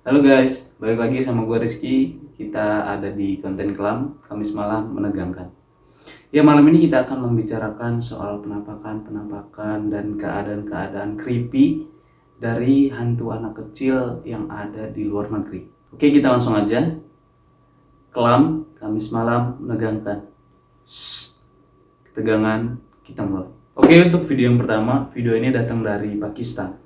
Halo guys, balik lagi sama gue Rizky. Kita ada di konten kelam, Kamis malam menegangkan. Ya, malam ini kita akan membicarakan soal penampakan dan keadaan-keadaan creepy dari hantu anak kecil yang ada di luar negeri. Oke, kita langsung aja. Kelam, Kamis malam menegangkan. Ketegangan, kita mulai. Oke, untuk video yang pertama, video ini datang dari Pakistan.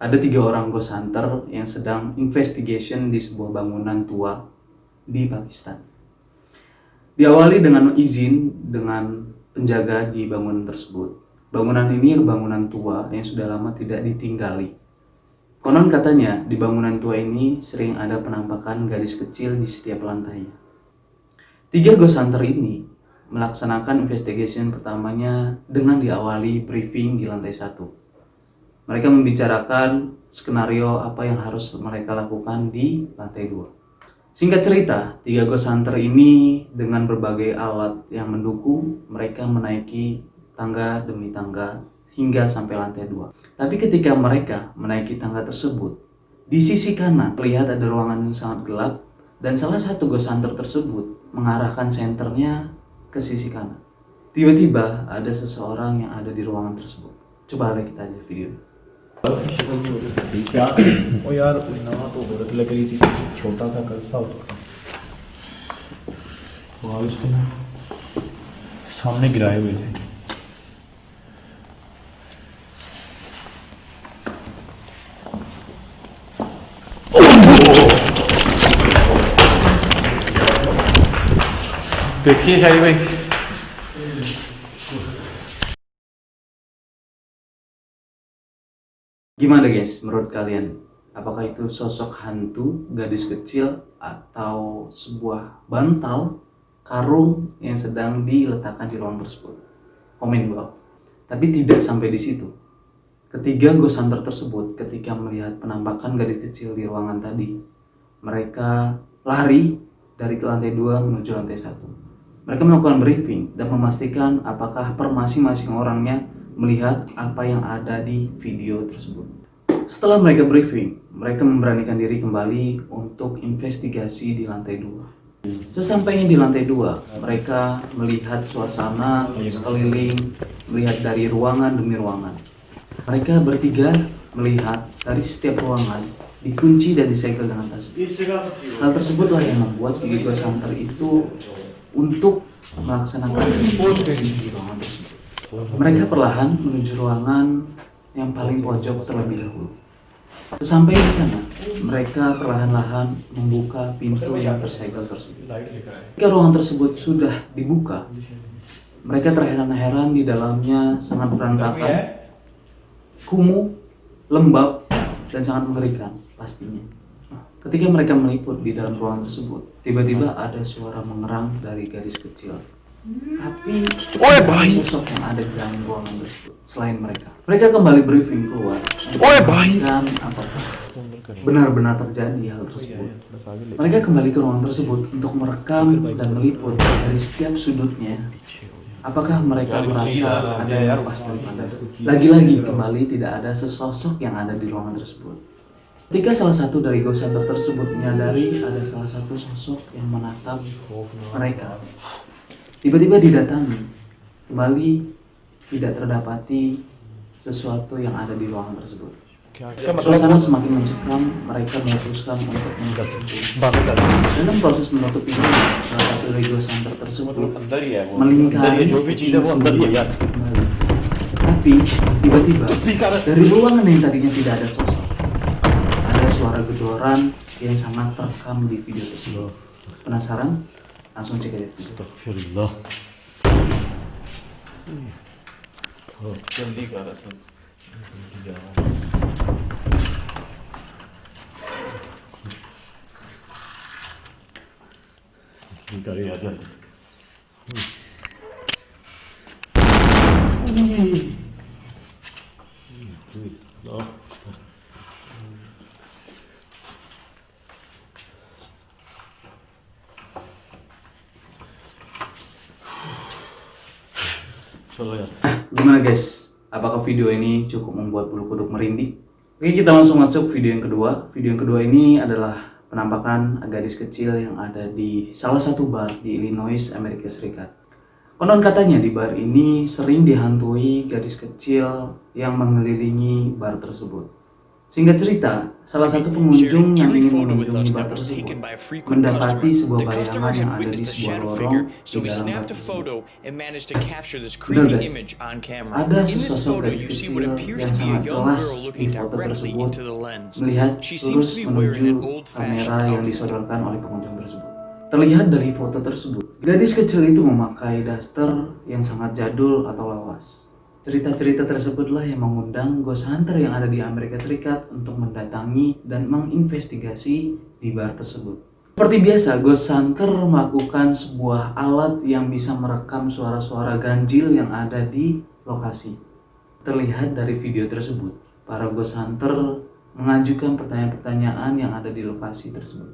Ada 3 orang ghost hunter yang sedang investigation di sebuah bangunan tua di Pakistan. Diawali dengan izin dengan penjaga di bangunan tersebut. Bangunan ini bangunan tua yang sudah lama tidak ditinggali. Konon katanya di bangunan tua ini sering ada penampakan gadis kecil di setiap lantainya. 3 ghost hunter ini melaksanakan investigation pertamanya dengan diawali briefing di lantai 1. Mereka membicarakan skenario apa yang harus mereka lakukan di lantai 2. Singkat cerita, 3 ghost hunter ini dengan berbagai alat yang mendukung mereka menaiki tangga demi tangga hingga sampai lantai 2. Tapi ketika mereka menaiki tangga tersebut, di sisi kanan terlihat ada ruangan yang sangat gelap dan salah satu ghost hunter tersebut mengarahkan senternya ke sisi kanan. Tiba-tiba ada seseorang yang ada di ruangan tersebut. Coba lihat kita aja videonya. क्या ओ यार नवा तो औरत लग रही थी छोटा सा कलसा वहाँ उसके सामने गिराए हुए थे देखिए शाही भाई Gimana guys, menurut kalian? Apakah itu sosok hantu, gadis kecil, atau sebuah bantal, karung yang sedang diletakkan di ruang tersebut? Komen di bawah. Tapi tidak sampai di situ. Ketiga ghost hunter tersebut ketika melihat penampakan gadis kecil di ruangan tadi, mereka lari dari lantai 2 menuju lantai 1. Mereka melakukan briefing dan memastikan apakah per masing-masing orangnya melihat apa yang ada di video tersebut. Setelah mereka briefing, mereka memberanikan diri kembali untuk investigasi di lantai 2. Sesampainya di lantai 2, mereka melihat suasana sekeliling, melihat dari ruangan demi ruangan. Mereka bertiga melihat dari setiap ruangan dikunci dan disegel dengan tasbih. Hal tersebutlah yang membuat ghost hunter itu untuk melaksanakan investigasi di ruangan tersebut. Mereka perlahan menuju ruangan yang paling pojok terlebih dahulu. Sesampai di sana, mereka perlahan-lahan membuka pintu yang tersegel tersebut. Ketika ruangan tersebut sudah dibuka, mereka terheran-heran di dalamnya sangat berantakan, kumuh, lembab, dan sangat mengerikan pastinya. Ketika mereka meliput di dalam ruangan tersebut, tiba-tiba ada suara mengerang dari gadis kecil. Tapi sosok yang ada di dalam ruangan tersebut selain mereka. Mereka kembali briefing keluar dan apakah benar-benar terjadi hal tersebut. Mereka kembali ke ruangan tersebut untuk merekam dan meliput dari setiap sudutnya. Apakah mereka merasa ada yang lepas daripada? Lagi-lagi kembali tidak ada sesosok yang ada di ruangan tersebut. Ketika salah satu dari ghost hunter tersebut menyadari ada salah satu sosok yang menatap mereka, tiba-tiba didatangi, kembali tidak terdapati sesuatu yang ada di ruangan tersebut. Suasana semakin mencekam, mereka memutuskan untuk menutup pintu. Dalam proses menutup pintu, salah satu dari ghost hunter tersebut melingkari kembali. Tapi tiba-tiba dari ruangan yang tadinya tidak ada sosok, ada suara gedoran yang sangat terekam di video tersebut. Penasaran? Langsung cek aja. Astagfirullah. जल्दी कर रहा सब जल्दी आ जल्दी Gimana guys? Apakah video ini cukup membuat bulu kuduk merinding? Oke, kita langsung masuk video yang kedua. Video yang kedua ini adalah penampakan gadis kecil yang ada di salah satu bar di Illinois, Amerika Serikat. Konon katanya di bar ini sering dihantui gadis kecil yang mengelilingi bar tersebut. Singkat cerita, salah satu pengunjung yang ingin mengunjungi bar tersebut mendapati sebuah bayangan yang ada di sebuah lorong di dalam bar tersebut. Benar guys, ada sesosok gadis kecil yang sangat jelas di foto tersebut melihat lurus menuju kamera yang disodorkan oleh pengunjung tersebut. Terlihat dari foto tersebut, gadis kecil itu memakai daster yang sangat jadul atau lawas. Cerita-cerita tersebutlah yang mengundang ghost hunter yang ada di Amerika Serikat untuk mendatangi dan menginvestigasi di bar tersebut. Seperti biasa, ghost hunter melakukan sebuah alat yang bisa merekam suara-suara ganjil yang ada di lokasi. Terlihat dari video tersebut, para ghost hunter mengajukan pertanyaan-pertanyaan yang ada di lokasi tersebut.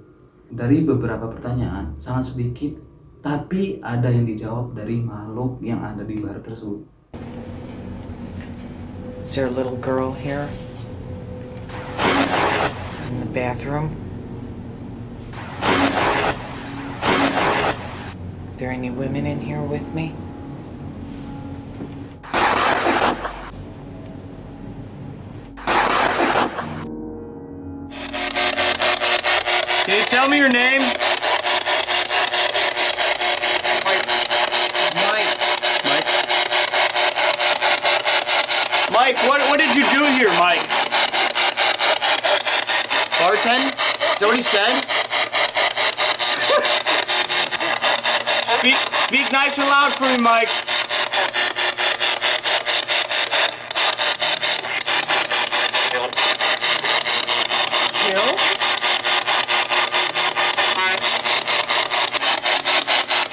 Dari beberapa pertanyaan, sangat sedikit, tapi ada yang dijawab dari makhluk yang ada di bar tersebut. Is there a little girl here? In the bathroom? Are there any women in here with me? Can you tell me your name? Mike. Mike, what did you do here, Mike? Bartend? Is that what he said? Speak nice and loud for me, Mike. Kill?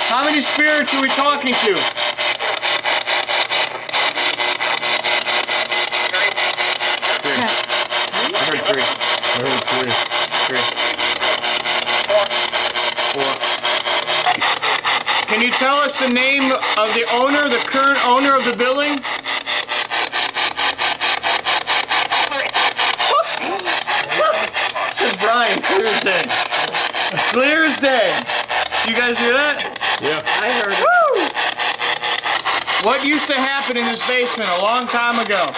How many spirits are we talking to? I heard three. Four. Can you tell us the name of the owner, the current owner of the building? Said Brian, clear as day. Clear as day. You guys hear that? Yeah. I heard it. Woo! What used to happen in this basement a long time ago?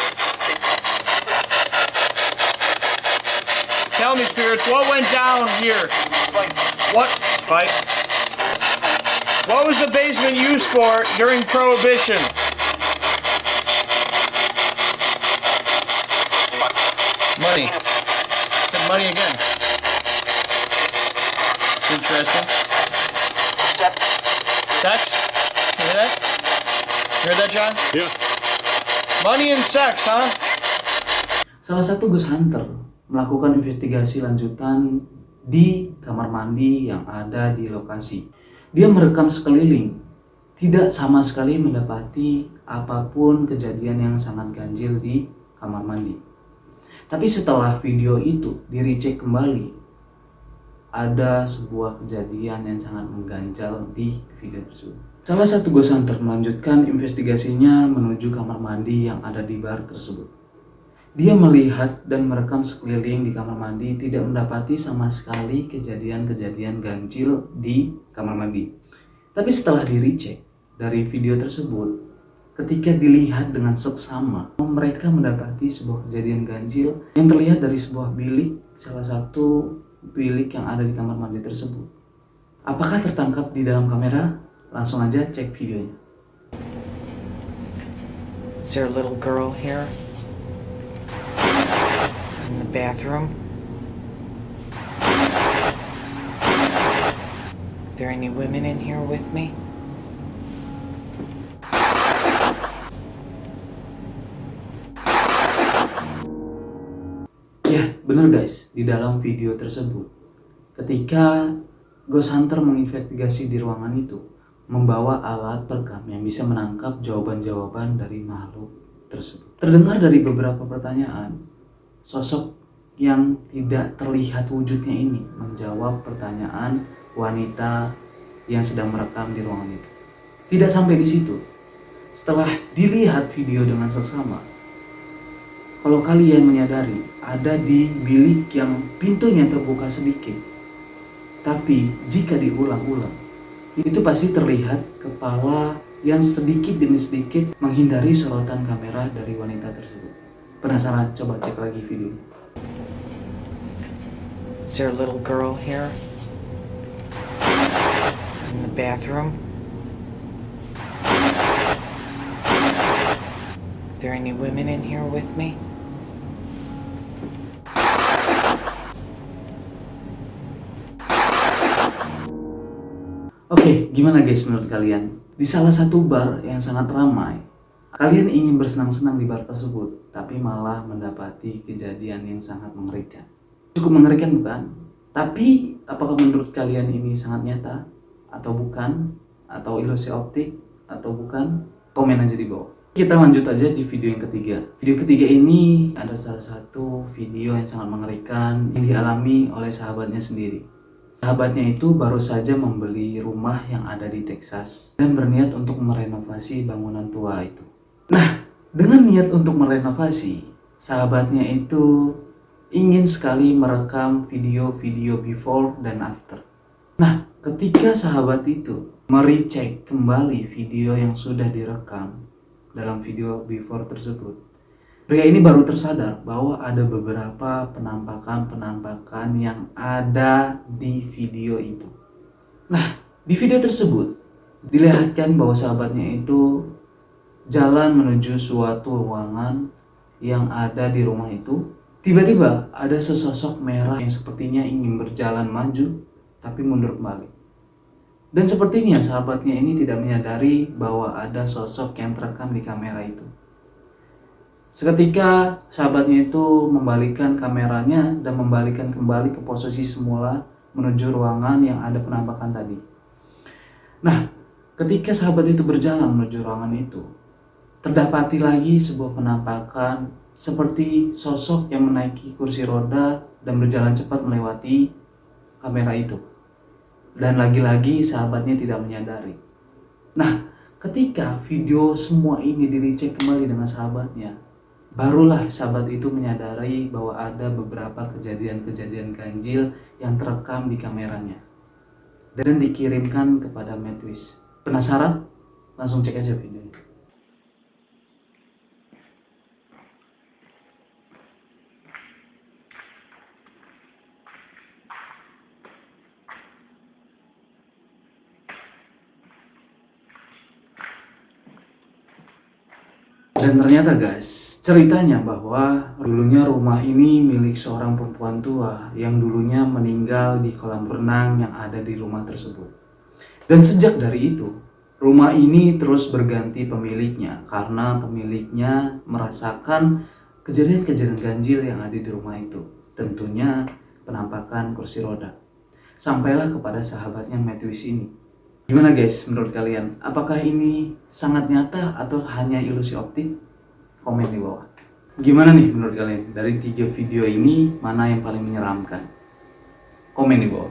Tell me, spirits, what went down here? What? Fight. What was the basement used for during Prohibition? Money. Said money again. It's interesting. Sex? You hear that? You heard that, John? Yeah. Money and sex, huh? Salah satu ghost hunter melakukan investigasi lanjutan di kamar mandi yang ada di lokasi. Dia merekam sekeliling, tidak sama sekali mendapati apapun kejadian yang sangat ganjil di kamar mandi. Tapi setelah video itu di-recheck kembali, ada sebuah kejadian yang sangat mengganjal di video tersebut. Salah satu ghost hunter melanjutkan investigasinya menuju kamar mandi yang ada di bar tersebut. Dia melihat dan merekam sekeliling di kamar mandi, tidak mendapati sama sekali kejadian-kejadian ganjil di kamar mandi. Tapi setelah di-recheck dari video tersebut, ketika dilihat dengan seksama, mereka mendapati sebuah kejadian ganjil yang terlihat dari sebuah bilik, salah satu bilik yang ada di kamar mandi tersebut. Apakah tertangkap di dalam kamera? Langsung aja cek videonya. Is there a little girl here? In the bathroom? Are there any women in here with me? Ya, bener guys, di dalam video tersebut, ketika ghost hunter menginvestigasi di ruangan itu, membawa alat perekam yang bisa menangkap jawaban-jawaban dari makhluk tersebut. Terdengar dari beberapa pertanyaan, sosok yang tidak terlihat wujudnya ini menjawab pertanyaan wanita yang sedang merekam di ruangan itu. Tidak sampai di situ. Setelah dilihat video dengan seksama, kalau kalian menyadari ada di bilik yang pintunya terbuka sedikit, tapi jika diulang-ulang, itu pasti terlihat kepala yang sedikit demi sedikit menghindari sorotan kamera dari wanita tersebut. Penasaran? Coba cek lagi video. Is there a little girl here? In the bathroom? Are there any women in here with me? Oke, gimana guys menurut kalian? Di salah satu bar yang sangat ramai, kalian ingin bersenang-senang di bar tersebut, tapi malah mendapati kejadian yang sangat mengerikan. Cukup mengerikan bukan? Tapi apakah menurut kalian ini sangat nyata? Atau bukan? Atau ilusi optik? Atau bukan? Komen aja di bawah. Kita lanjut aja di video yang ketiga. Video ketiga ini ada salah satu video yang sangat mengerikan yang dialami oleh sahabatnya sendiri. Sahabatnya itu baru saja membeli rumah yang ada di Texas dan berniat untuk merenovasi bangunan tua itu. Nah, dengan niat untuk merenovasi, sahabatnya itu ingin sekali merekam video-video before dan after. Nah, ketika sahabat itu merecek kembali video yang sudah direkam dalam video before tersebut, pria ini baru tersadar bahwa ada beberapa penampakan yang ada di video itu. Nah, di video tersebut dilihatkan bahwa sahabatnya itu jalan menuju suatu ruangan yang ada di rumah itu. Tiba-tiba ada sesosok merah yang sepertinya ingin berjalan maju tapi mundur kembali. Dan sepertinya sahabatnya ini tidak menyadari bahwa ada sosok yang terekam di kamera itu. Seketika sahabatnya itu membalikan kameranya dan membalikan kembali ke posisi semula menuju ruangan yang ada penampakan tadi. Nah, ketika sahabat itu berjalan menuju ruangan itu, terdapati lagi sebuah penampakan seperti sosok yang menaiki kursi roda dan berjalan cepat melewati kamera itu. Dan lagi-lagi sahabatnya tidak menyadari. Nah, ketika video semua ini diricek kembali dengan sahabatnya, barulah sahabat itu menyadari bahwa ada beberapa kejadian-kejadian ganjil yang terekam di kameranya dan dikirimkan kepada Matwis. Penasaran? Langsung cek aja videonya. Dan ternyata guys, ceritanya bahwa dulunya rumah ini milik seorang perempuan tua yang dulunya meninggal di kolam renang yang ada di rumah tersebut. Dan sejak dari itu, rumah ini terus berganti pemiliknya karena pemiliknya merasakan kejadian-kejadian ganjil yang ada di rumah itu. Tentunya penampakan kursi roda. Sampailah kepada sahabatnya Matwis ini. Gimana guys menurut kalian? Apakah ini sangat nyata atau hanya ilusi optik? Komen di bawah. Gimana nih menurut kalian? Dari 3 video ini mana yang paling menyeramkan? Komen di bawah.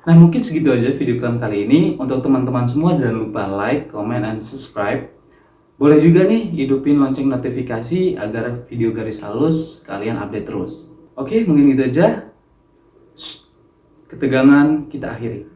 Nah, mungkin segitu aja video kali ini. Untuk teman-teman semua jangan lupa like, comment, and subscribe. Boleh juga nih hidupin lonceng notifikasi agar video garis halus kalian update terus. Oke, mungkin gitu aja. Ketegangan kita akhiri.